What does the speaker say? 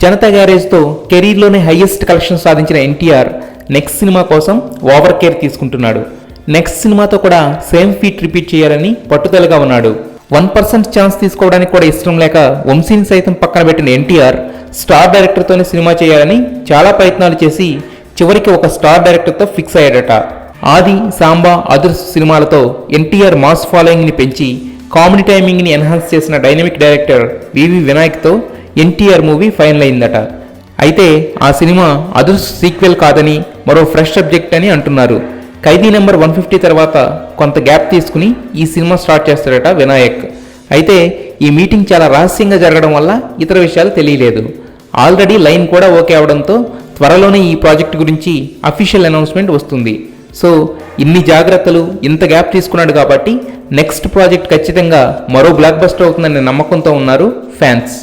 Janata గ్యారేజ్తో కెరీర్లోనే highest collection సాధించిన NTR next cinema కోసం over care తీసుకుంటున్నాడు. నెక్స్ట్ సినిమాతో కూడా సేమ్ ఫీట్ రిపీట్ చేయాలని పట్టుదలగా ఉన్నాడు. 1% ఛాన్స్ తీసుకోవడానికి కూడా ఇష్టం లేక వంశీని సైతం పక్కన పెట్టిన ఎన్టీఆర్ స్టార్ డైరెక్టర్తోనే సినిమా చేయాలని చాలా ప్రయత్నాలు చేసి చివరికి ఒక స్టార్ డైరెక్టర్తో ఫిక్స్ అయ్యాడట. ఆది, సాంబా, అదుర్స్ సినిమాలతో ఎన్టీఆర్ మాస్ ఫాలోయింగ్ని పెంచి కామెడీ టైమింగ్ని ఎన్హాన్స్ చేసిన డైనమిక్ డైరెక్టర్ వివి వినాయక్తో ఎన్టీఆర్ మూవీ ఫైనల్ అయిందట. అయితే ఆ సినిమా అదుర్స్ సీక్వెల్ కాదని మరో ఫ్రెష్ సబ్జెక్ట్ అని అంటున్నారు. ఖైదీ నెంబర్ 150 తర్వాత కొంత గ్యాప్ తీసుకుని ఈ సినిమా స్టార్ట్ చేస్తాడట వినాయక్. అయితే ఈ మీటింగ్ చాలా రహస్యంగా జరగడం వల్ల ఇతర విషయాలు తెలియలేదు. ఆల్రెడీ లైన్ కూడా ఓకే అవడంతో త్వరలోనే ఈ ప్రాజెక్ట్ గురించి అఫీషియల్ అనౌన్స్మెంట్ వస్తుంది. సో ఇన్ని జాగ్రత్తలు, ఇంత గ్యాప్ తీసుకున్నాడు కాబట్టి నెక్స్ట్ ప్రాజెక్ట్ ఖచ్చితంగా మరో బ్లాక్ బస్టర్ అవుతుందనే నమ్మకంతో ఉన్నారు ఫ్యాన్స్.